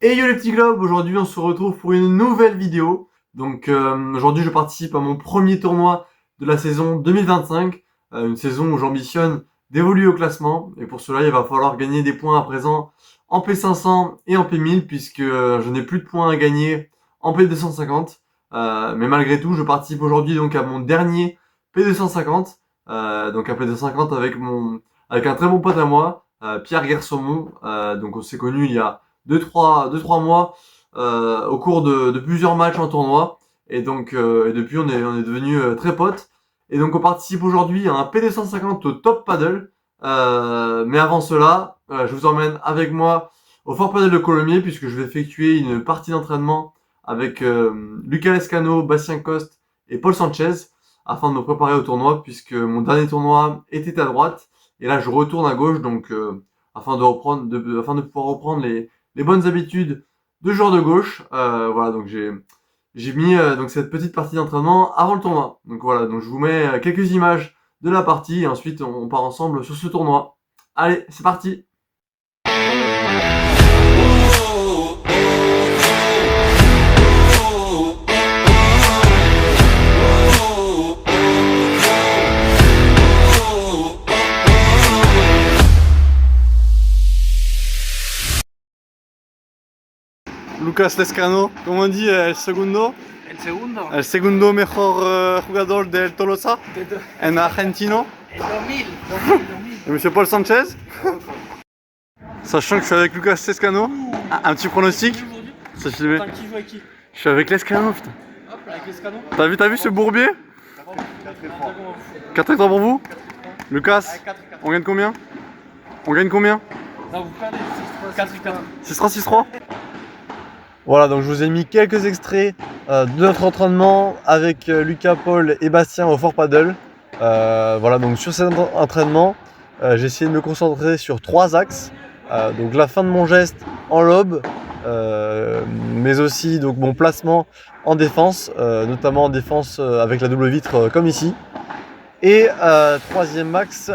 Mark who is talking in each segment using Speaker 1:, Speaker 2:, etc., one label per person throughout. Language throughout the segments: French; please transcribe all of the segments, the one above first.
Speaker 1: Et yo les petits globes, aujourd'hui on se retrouve pour une nouvelle vidéo. Donc aujourd'hui je participe à mon premier tournoi de la saison 2025, une saison où j'ambitionne d'évoluer au classement. Et pour cela il va falloir gagner des points à présent en P500 et en P1000 puisque je n'ai plus de points à gagner en P250. Mais malgré tout je participe aujourd'hui donc à mon dernier P250. Donc un P250 avec un très bon pote à moi, Pierre Guersaumont. Donc on s'est connus il y a 2-3 mois au cours de plusieurs matchs en tournoi. Et depuis, on est devenus très potes. Et donc, on participe aujourd'hui à un P250 au Top Paddle. Mais avant cela, je vous emmène avec moi au Fort Paddle de Colomiers puisque je vais effectuer une partie d'entraînement avec Lucas Lescano, Bastien Coste et Paul Sanchez afin de me préparer au tournoi puisque mon dernier tournoi était à droite et là je retourne à gauche donc afin de pouvoir reprendre les bonnes habitudes de joueur de gauche. Voilà, donc j'ai mis donc cette petite partie d'entraînement avant le tournoi. Donc voilà, donc je vous mets quelques images de la partie et ensuite on part ensemble sur ce tournoi. Allez, c'est parti. Lucas Lescano, como on dit, el segundo mejor jugador del Tolosa en argentino. Et Monsieur Paul Sanchez. Sachant que je suis avec Lucas Lescano, un petit pronostic. Ça, je suis avec Lescano, putain. T'as vu ce bourbier? 4 hectares pour vous. Lucas, on gagne combien? On gagne combien? 6-3, 6-3. Voilà, donc je vous ai mis quelques extraits de notre entraînement avec Lucas, Paul et Bastien au Fort Paddle. Voilà, donc sur cet entraînement, j'ai essayé de me concentrer sur 3 axes. Donc la fin de mon geste en lob, mais aussi donc mon placement en défense, notamment en défense avec la double vitre comme ici. Et troisième axe,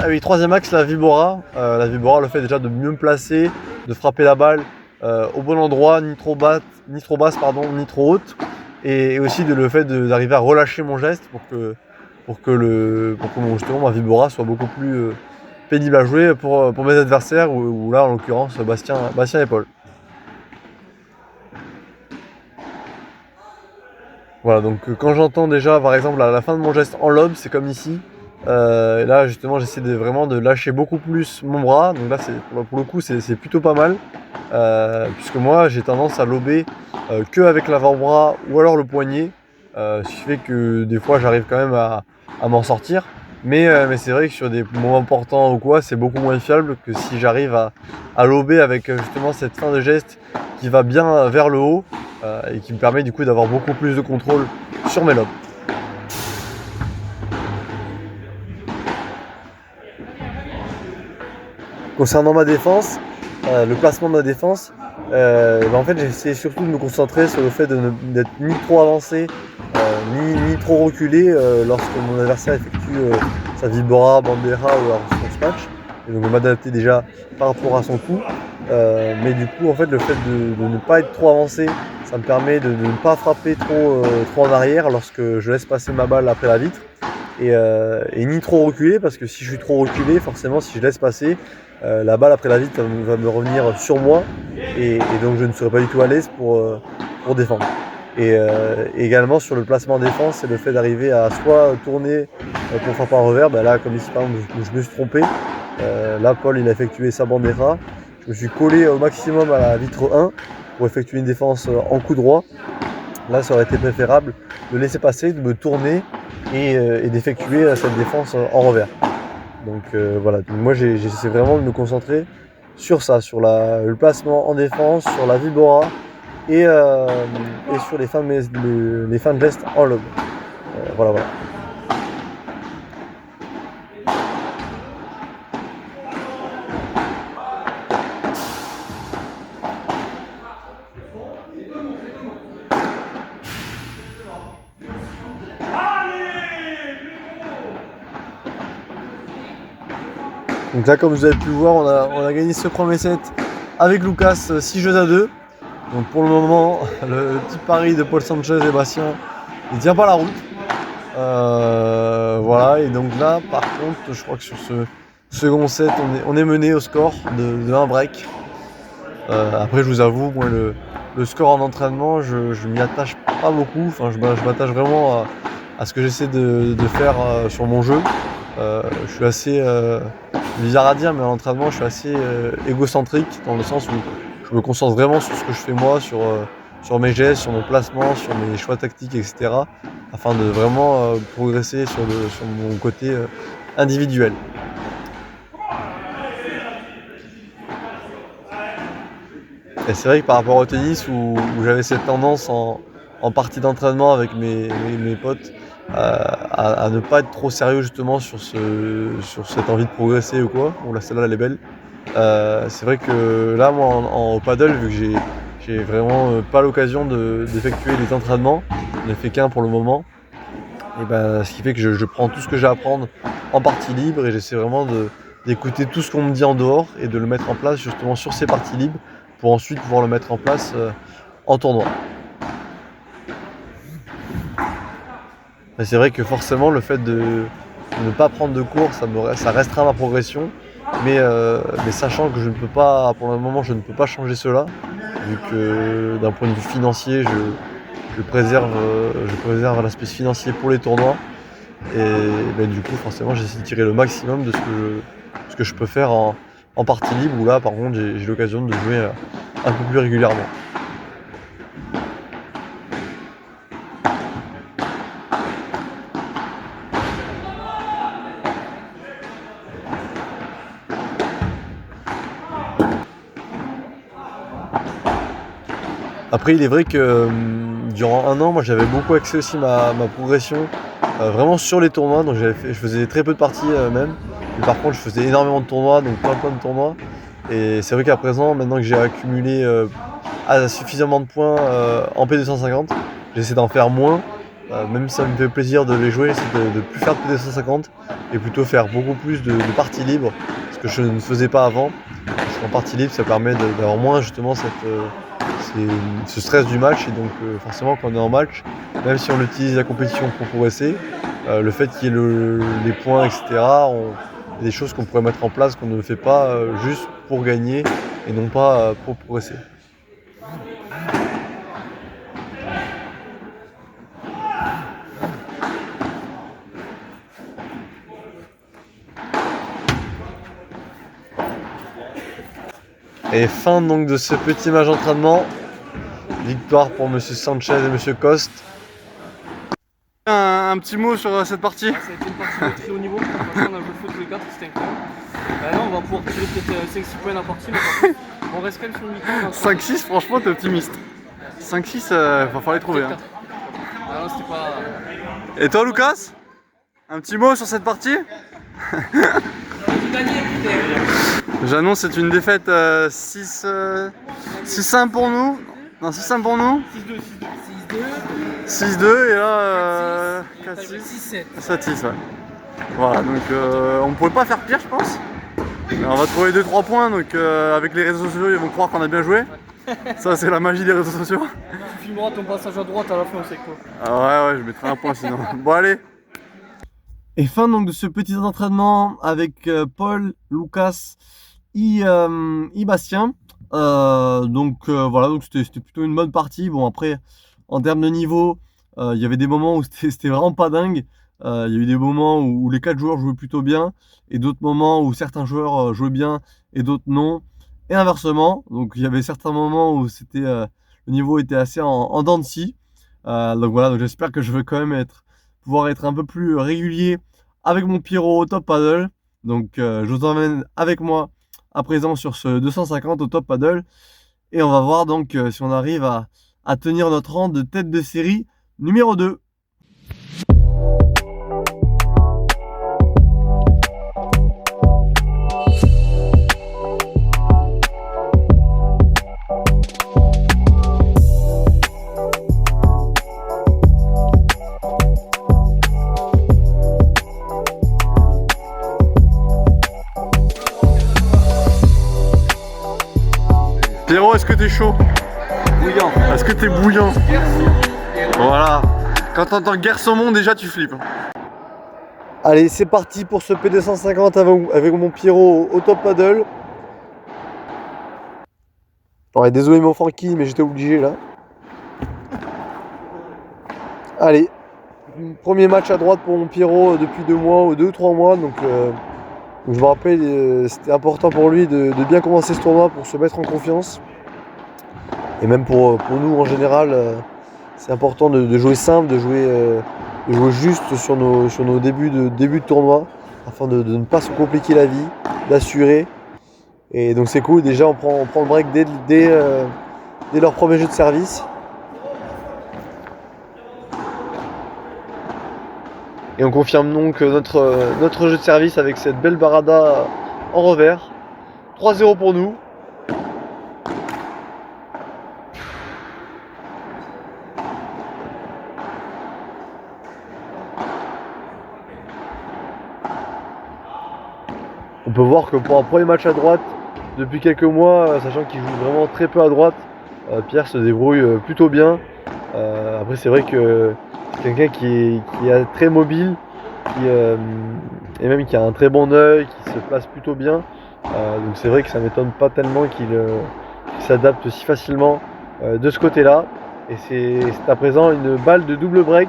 Speaker 1: la vibora. La vibora, le fait déjà de mieux me placer, de frapper la balle au bon endroit, ni trop basse, ni trop haute, et aussi le fait d'arriver à relâcher mon geste pour que justement ma vibora soit beaucoup plus pénible à jouer pour mes adversaires, ou là en l'occurrence Bastien et Paul. Voilà, donc quand j'entends déjà par exemple à la fin de mon geste en lob, c'est comme ici. Et là justement j'essaie vraiment de lâcher beaucoup plus mon bras, donc là pour le coup c'est plutôt pas mal, puisque moi j'ai tendance à lober que avec l'avant-bras ou alors le poignet, ce qui fait que des fois j'arrive quand même à m'en sortir, mais c'est vrai que sur des moments importants ou quoi c'est beaucoup moins fiable que si j'arrive à lober avec justement cette fin de geste qui va bien vers le haut et qui me permet du coup d'avoir beaucoup plus de contrôle sur mes lobes. Concernant ma défense, le placement de ma défense, en fait j'ai essayé surtout de me concentrer sur le fait d'être ni trop avancé, ni trop reculé lorsque mon adversaire effectue sa vibora, bandera ou alors son smash. Et donc de m'adapter déjà par rapport à son coup. Mais du coup en fait le fait de ne pas être trop avancé, ça me permet de ne pas frapper trop en arrière lorsque je laisse passer ma balle après la vitre. Et ni trop reculé, parce que si je suis trop reculé, forcément si je laisse passer, la balle après la vitre va me revenir sur moi, et donc je ne serai pas du tout à l'aise pour défendre. Et également sur le placement en défense, c'est le fait d'arriver à soit tourner pour frapper un revers, là comme ici par exemple je me suis trompé, là Paul il a effectué sa bandera, je me suis collé au maximum à la vitre 1 pour effectuer une défense en coup droit. Là ça aurait été préférable de laisser passer, de me tourner et d'effectuer cette défense en revers. Donc voilà, donc moi j'essaie vraiment de me concentrer sur ça, sur le placement en défense, sur la vibora et sur les fins de geste en lob. Voilà. Donc là comme vous avez pu le voir, on a gagné ce premier set avec Lucas 6 jeux à 2. Donc pour le moment, le petit pari de Paul Sanchez et Bastien, il tient pas la route. Voilà, et donc là, par contre, je crois que sur ce second set, on est mené au score de 1 break. Après, je vous avoue, moi, le score en entraînement, je m'y attache pas beaucoup. Enfin, je m'attache vraiment à ce que j'essaie de faire sur mon jeu. Je suis assez bizarre à dire, mais en entraînement, je suis assez égocentrique dans le sens où je me concentre vraiment sur ce que je fais moi, sur mes gestes, sur mon placement, sur mes choix tactiques, etc. afin de vraiment progresser sur mon côté individuel. Et c'est vrai que par rapport au tennis où j'avais cette tendance en partie d'entraînement avec mes potes à ne pas être trop sérieux justement sur cette envie de progresser ou quoi. Bon là celle-là elle est belle. C'est vrai que là moi au paddle, vu que j'ai vraiment pas l'occasion d'effectuer des entraînements, je n'ai fait qu'un pour le moment, et ben, ce qui fait que je prends tout ce que j'ai à apprendre en partie libre et j'essaie vraiment d'écouter tout ce qu'on me dit en dehors et de le mettre en place justement sur ces parties libres pour ensuite pouvoir le mettre en place en tournoi. Mais c'est vrai que forcément le fait de ne pas prendre de cours, ça restera ma progression, mais sachant que je ne peux pas, pour le moment je ne peux pas changer cela, vu que d'un point de vue financier je préserve l'aspect financier pour les tournois. Et ben, du coup forcément j'essaie de tirer le maximum de ce que je peux faire en partie libre, où là par contre j'ai l'occasion de jouer un peu plus régulièrement. Après il est vrai que durant un an moi j'avais beaucoup axé aussi ma progression vraiment sur les tournois, donc je faisais très peu de parties même, mais par contre je faisais énormément de tournois, donc plein de tournois, et c'est vrai qu'à présent, maintenant que j'ai accumulé suffisamment de points en P250, j'essaie d'en faire moins, même si ça me fait plaisir de les jouer, c'est de plus faire de P250 et plutôt faire beaucoup plus de parties libres, ce que je ne faisais pas avant, parce qu'en partie libre ça permet d'avoir moins justement ce stress du match, et donc forcément quand on est en match, même si on utilise la compétition pour progresser, le fait qu'il y ait les points, etc., il y a des choses qu'on pourrait mettre en place qu'on ne fait pas juste pour gagner et non pas pour progresser. Et fin donc de ce petit match d'entraînement. Victoire pour Monsieur Sanchez et Monsieur Coste. Un petit mot sur cette partie.
Speaker 2: Ça a été une partie de très haut niveau. Franchement, on a joué le foot tous les 4, c'était incroyable. Là, on va pouvoir tirer peut-être 5-6 points la partie, mais on reste quand même sur une mi-temps.
Speaker 1: 5-6, franchement, t'es optimiste. 5-6, va falloir les trouver. Hein.
Speaker 2: Ah non, c'était pas...
Speaker 1: Et toi, Lucas? Un petit mot sur cette partie? J'annonce, c'est une défaite 6-1 pour nous. Non, 6-1 pour nous. 6-2 et là 4-6. 7-6, ouais. Voilà, donc on pouvait pas faire pire, je pense. On va trouver 2-3 points, donc avec les réseaux sociaux, ils vont croire qu'on a bien joué. Ça, c'est la magie des réseaux sociaux.
Speaker 2: Tu filmeras ton passage à droite à la fin, on sait quoi.
Speaker 1: Ah ouais, je mettrai un point sinon. Bon, allez. Et fin donc de ce petit entraînement avec Paul, Lucas et Bastien. Voilà, donc c'était plutôt une bonne partie. Bon, après, en termes de niveau, il y avait des moments où c'était vraiment pas dingue. Il y a eu des moments où les 4 joueurs jouaient plutôt bien, et d'autres moments où certains joueurs jouaient bien et d'autres non, et inversement. Donc il y avait certains moments où le niveau était assez en dents de scie. Donc voilà, donc j'espère que je vais quand même pouvoir être un peu plus régulier avec mon Pierrot au top paddle. Donc je vous emmène avec moi à présent sur ce 250 au top paddle, et on va voir donc si on arrive à tenir notre rang de tête de série numéro 2. Pierrot, est-ce que t'es chaud?
Speaker 2: bouillant.
Speaker 1: Est-ce que t'es bouillant? Voilà. Quand t'entends guerre saumon, déjà tu flippes. Allez, c'est parti pour ce P250 avec mon Pierrot au top paddle. Ouais, désolé mon Francky, mais j'étais obligé là. Allez, premier match à droite pour mon Pierrot depuis 2 mois ou 2-3 mois. Donc je me rappelle, c'était important pour lui de bien commencer ce tournoi pour se mettre en confiance. Et même pour nous en général, c'est important de jouer simple, de jouer juste sur nos débuts de tournoi, afin de ne pas se compliquer la vie, d'assurer. Et donc c'est cool, déjà on prend le break dès leur premier jeu de service. Et on confirme donc notre jeu de service avec cette belle barada en revers. 3-0 pour nous. On peut voir que pour un premier match à droite, depuis quelques mois, sachant qu'il joue vraiment très peu à droite, Pierre se débrouille plutôt bien. Après c'est vrai que c'est quelqu'un qui est très mobile, et même qui a un très bon œil, qui se place plutôt bien. Donc c'est vrai que ça m'étonne pas tellement qu'il s'adapte si facilement de ce côté-là. Et c'est à présent une balle de double break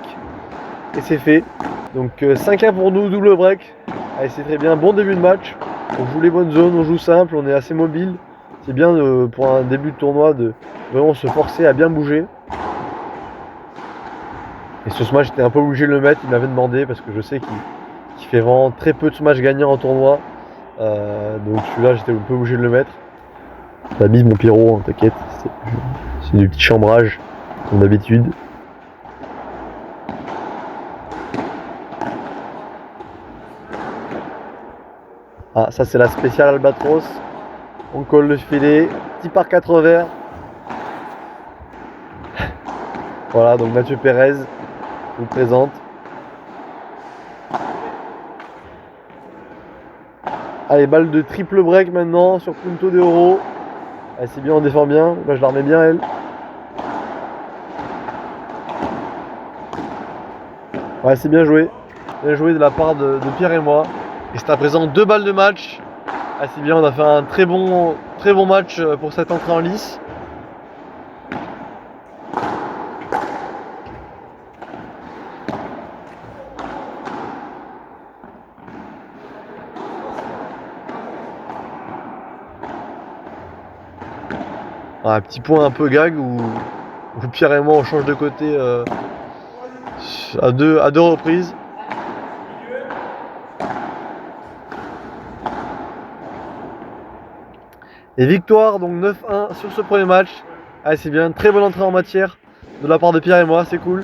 Speaker 1: et c'est fait. Donc 5-1 pour nous, double break. Allez, c'est très bien, bon début de match. On joue les bonnes zones, on joue simple, on est assez mobile. C'est bien pour un début de tournoi de vraiment se forcer à bien bouger. Et sur ce match, j'étais un peu obligé de le mettre, il m'avait demandé parce que je sais qu'il fait vraiment très peu de ce match gagnant en tournoi. Donc celui-là, j'étais un peu obligé de le mettre. La bise mon Pierrot, hein, t'inquiète, c'est du petit chambrage, comme d'habitude. Ah, ça c'est la spéciale Albatros. On colle le filet, petit par 4 revers. Voilà, donc Mathieu Pérez vous présente. Allez, balle de triple break maintenant sur Punto de Oro. Allez, c'est bien, on défend bien. Là, je la remets bien, elle. Ouais, c'est bien joué. Bien joué de la part de Pierre et moi. Et c'est à présent 2 balles de match. Ah, c'est bien, on a fait un très bon match pour cette entrée en lice. Un petit point un peu gag où Pierre et moi on change de côté à deux reprises. Et victoire donc 9-1 sur ce premier match. Allez, c'est bien, très bonne entrée en matière de la part de Pierre et moi, c'est cool.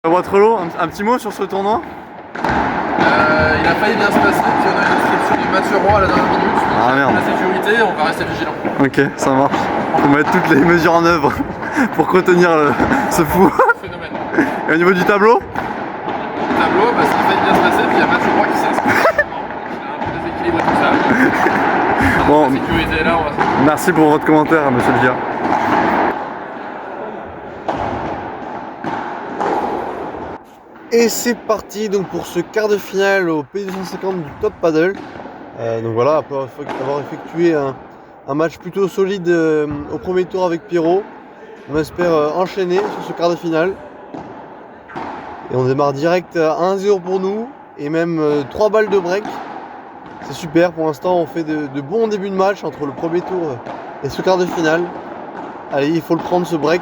Speaker 1: Waterloo, un petit mot sur ce tournoi?
Speaker 3: Il a failli bien se passer, puis on a une inscription du Mathieu Roy à la dernière minute.
Speaker 1: Ah merde.
Speaker 3: La sécurité, on va rester vigilant.
Speaker 1: Ok, ça marche. Faut mettre toutes les mesures en œuvre pour contenir ce fou.
Speaker 3: Phénomène.
Speaker 1: Et au niveau du tableau?
Speaker 3: Le tableau, bah, ça a failli bien se passer, puis il y a Mathieu Roy qui s'est inscrit. Il a un peu déséquilibré tout ça.
Speaker 1: Bon,
Speaker 3: La sécurité est là, on va se...
Speaker 1: merci pour votre commentaire, monsieur le gars. Et c'est parti donc pour ce quart de finale au P250 du Top Paddle. Donc voilà, après avoir effectué un match plutôt solide au premier tour avec Pierrot, on espère enchaîner sur ce quart de finale. Et on démarre direct à 1-0 pour nous et même 3 balles de break. C'est super, pour l'instant on fait de bons débuts de match entre le premier tour et ce quart de finale. Allez, il faut le prendre ce break.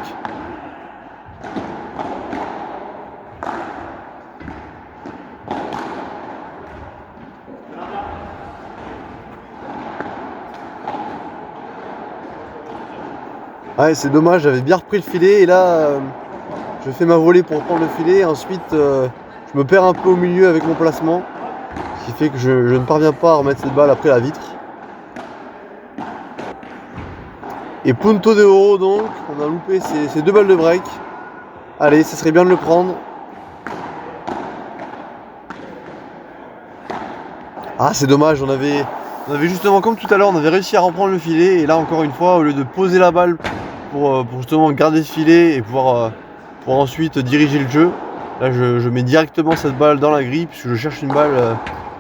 Speaker 1: Ouais, c'est dommage, j'avais bien repris le filet et là je fais ma volée pour prendre le filet et ensuite je me perds un peu au milieu avec mon placement, ce qui fait que je ne parviens pas à remettre cette balle après la vitre. Et punto de oro donc, on a loupé ces 2 balles de break. Allez, ça serait bien de le prendre. Ah, c'est dommage, on avait justement, comme tout à l'heure, on avait réussi à reprendre le filet. Et là, encore une fois, au lieu de poser la balle pour justement garder ce filet et pouvoir ensuite diriger le jeu, là, je mets directement cette balle dans la grille puisque je cherche une balle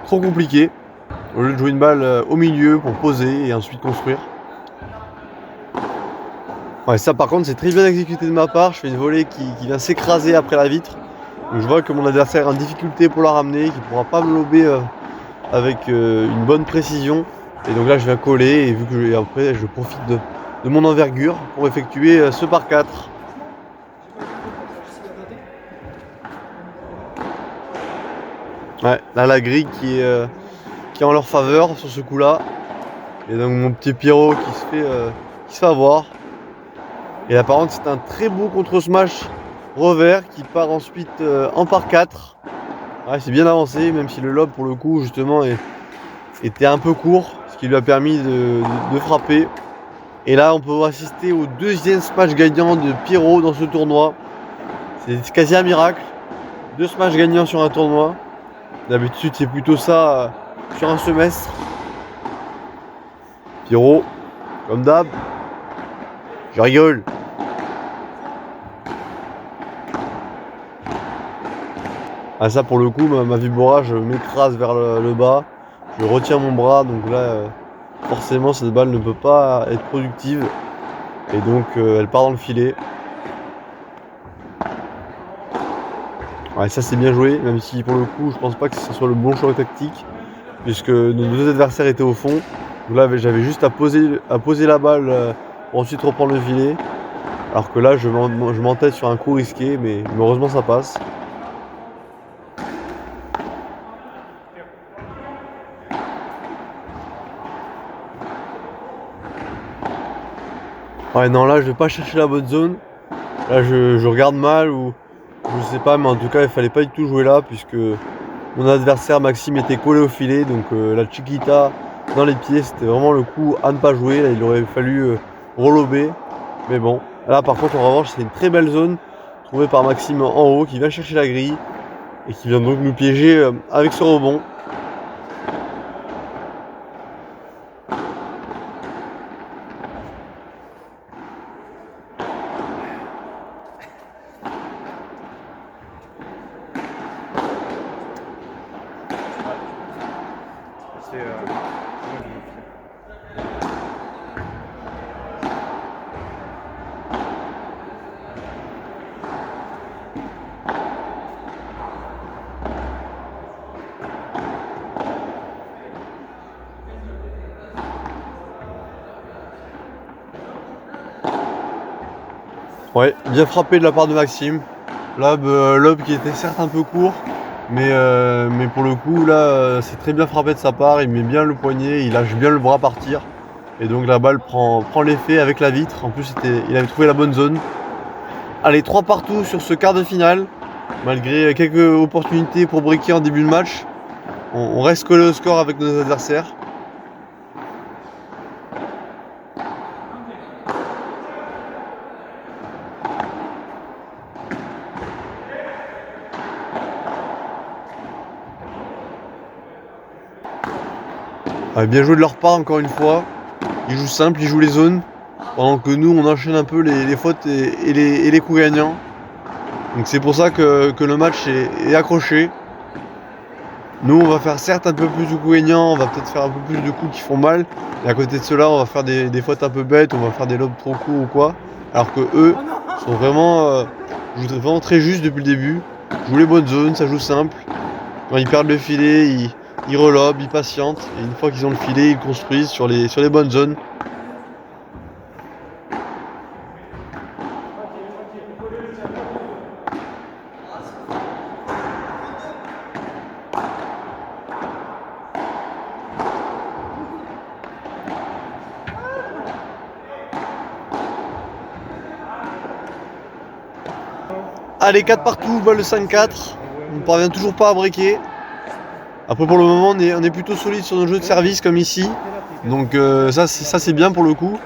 Speaker 1: trop compliquée. Au lieu de jouer une balle au milieu pour poser et ensuite construire. Ouais, ça par contre c'est très bien exécuté de ma part. Je fais une volée qui vient s'écraser après la vitre. Donc je vois que mon adversaire est en difficulté pour la ramener, qu'il ne pourra pas me lober avec une bonne précision. Et donc là je viens coller et vu que après je profite de mon envergure pour effectuer ce par 4. Ouais, là la grille qui est en leur faveur sur ce coup là. Et donc mon petit Pierrot qui se fait avoir. Et là par contre c'est un très beau contre-smash revers qui part ensuite en par 4. Ouais, c'est bien avancé, même si le lob pour le coup justement était un peu court, ce qui lui a permis de frapper. Et là on peut assister au 2e smash gagnant de Pierrot dans ce tournoi. C'est quasi un miracle. 2 smash gagnants sur un tournoi. D'habitude c'est plutôt ça sur un semestre. Pierrot, comme d'hab. Je rigole. Ah ça pour le coup ma vibora je m'écrase vers le bas. Je retiens mon bras donc là forcément cette balle ne peut pas être productive. Et donc elle part dans le filet. Ouais ça c'est bien joué, même si pour le coup je pense pas que ce soit le bon choix tactique. Puisque nos 2 adversaires étaient au fond. Donc là j'avais juste à poser la balle pour ensuite reprendre le filet. Alors que là je m'entête sur un coup risqué, mais heureusement ça passe. Ouais non là je vais pas chercher la bonne zone. Là je regarde mal ou je sais pas, mais en tout cas il fallait pas du tout jouer là puisque mon adversaire Maxime était collé au filet. Donc la chiquita dans les pieds c'était vraiment le coup à ne pas jouer. Là il aurait fallu relober. Mais bon, là par contre en revanche c'est une très belle zone trouvée par Maxime en haut qui vient chercher la grille et qui vient donc nous piéger avec ce rebond. Ouais, bien frappé de la part de Maxime. Lob qui était certes un peu court, mais pour le coup là c'est très bien frappé de sa part. Il met bien le poignet, il lâche bien le bras partir. Et donc la balle prend l'effet avec la vitre. En plus il avait trouvé la bonne zone. Allez, 3 partout sur ce quart de finale. Malgré quelques opportunités pour breaker en début de match, on reste collé au score avec nos adversaires. Ouais, bien joué de leur part encore une fois. Ils jouent simple, ils jouent les zones. Pendant que nous on enchaîne un peu les fautes et les coups gagnants. Donc c'est pour ça que le match est accroché. Nous on va faire certes un peu plus de coups gagnants, on va peut-être faire un peu plus de coups qui font mal. Et à côté de cela on va faire des fautes un peu bêtes, on va faire des lobes trop courts ou quoi. Alors que eux sont vraiment, jouent vraiment très juste depuis le début. Ils jouent les bonnes zones, ça joue simple. Quand ils perdent le filet, ils relobent, ils patientent. Et une fois qu'ils ont le filet, ils construisent sur les bonnes zones. Allez, 4 partout, balle de 5-4. On ne parvient toujours pas à breaker. Après pour le moment on est plutôt solide sur nos jeux de service comme ici. Donc ça c'est bien pour le coup.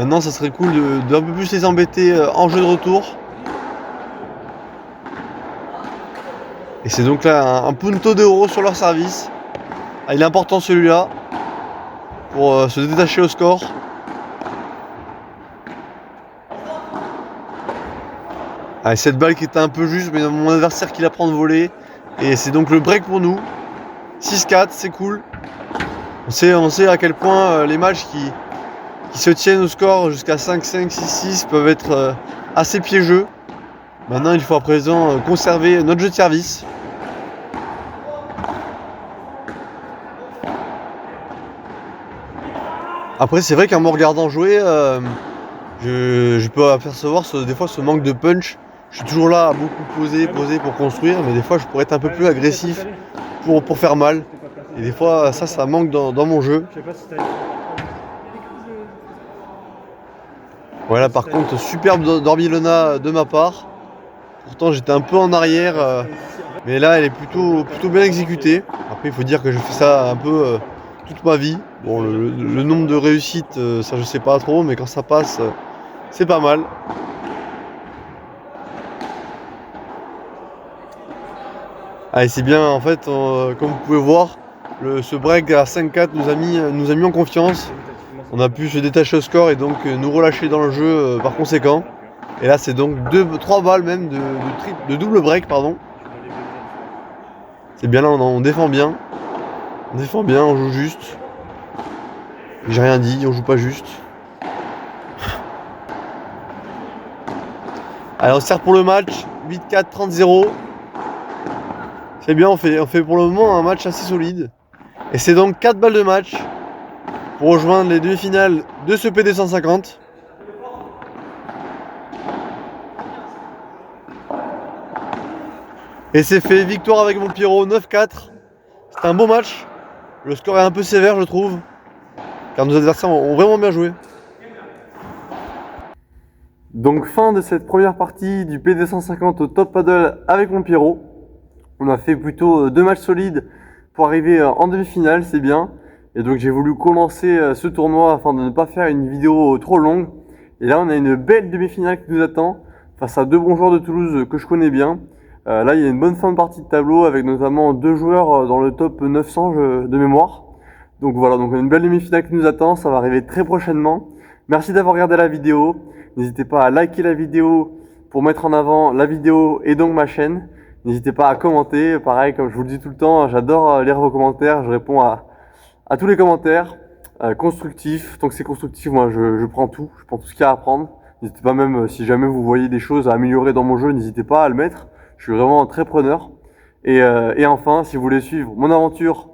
Speaker 1: Maintenant, ça serait cool de un peu plus les embêter en jeu de retour. Et c'est donc là un punto d'euro sur leur service. Ah, il est important celui-là pour se détacher au score. Ah, cette balle qui était un peu juste, mais mon adversaire qui la prend de volée. Et c'est donc le break pour nous. 6-4, c'est cool. On sait à quel point les matchs qui se tiennent au score jusqu'à 5-5, 6-6 peuvent être assez piégeux. Maintenant, il faut à présent conserver notre jeu de service. Après, c'est vrai qu'en me regardant jouer, je peux apercevoir des fois ce manque de punch. Je suis toujours là à beaucoup poser pour construire, mais des fois je pourrais être un peu plus agressif pour faire mal. Et des fois ça manque dans mon jeu. Voilà, par contre, superbe Dorbilona de ma part. Pourtant j'étais un peu en arrière, mais là elle est plutôt bien exécutée. Après il faut dire que je fais ça un peu toute ma vie. Bon, le nombre de réussites, ça je sais pas trop, mais quand ça passe, c'est pas mal. Ah, et c'est bien en fait, comme vous pouvez voir, ce break à 5-4 nous a mis en confiance. On a pu se détacher au score et donc nous relâcher dans le jeu par conséquent. Et là c'est donc 3 balles même de double break, pardon. C'est bien là, on défend bien. On défend bien, on joue juste. J'ai rien dit, on joue pas juste. Allez, on se sert pour le match. 8-4, 30-0. C'est bien, on fait pour le moment un match assez solide. Et c'est donc 4 balles de match pour rejoindre les demi-finales de ce PD 150. Et c'est fait, victoire avec mon Pierrot, 9-4. C'était un beau match. Le score est un peu sévère, je trouve, car nos adversaires ont vraiment bien joué. Donc fin de cette première partie du PD 150 au top paddle avec mon Pierrot. On a fait plutôt 2 matchs solides pour arriver en demi-finale, c'est bien. Et donc j'ai voulu commencer ce tournoi afin de ne pas faire une vidéo trop longue. Et là on a une belle demi-finale qui nous attend face à 2 bons joueurs de Toulouse que je connais bien. Là il y a une bonne fin de partie de tableau avec notamment 2 joueurs dans le top 900 de mémoire. Donc voilà, donc une belle demi-finale qui nous attend, ça va arriver très prochainement. Merci d'avoir regardé la vidéo. N'hésitez pas à liker la vidéo pour mettre en avant la vidéo et donc ma chaîne. N'hésitez pas à commenter, pareil comme je vous le dis tout le temps, j'adore lire vos commentaires, je réponds à tous les commentaires constructifs. Tant que c'est constructif, moi je prends tout ce qu'il y a à apprendre. N'hésitez pas même, si jamais vous voyez des choses à améliorer dans mon jeu, n'hésitez pas à le mettre. Je suis vraiment très preneur. Et enfin, si vous voulez suivre mon aventure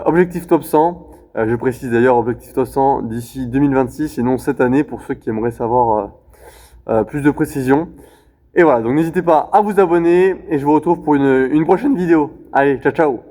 Speaker 1: Objectif Top 100, je précise d'ailleurs Objectif Top 100 d'ici 2026 et non cette année pour ceux qui aimeraient savoir plus de précision. Et voilà, donc n'hésitez pas à vous abonner et je vous retrouve pour une prochaine vidéo. Allez, ciao ciao!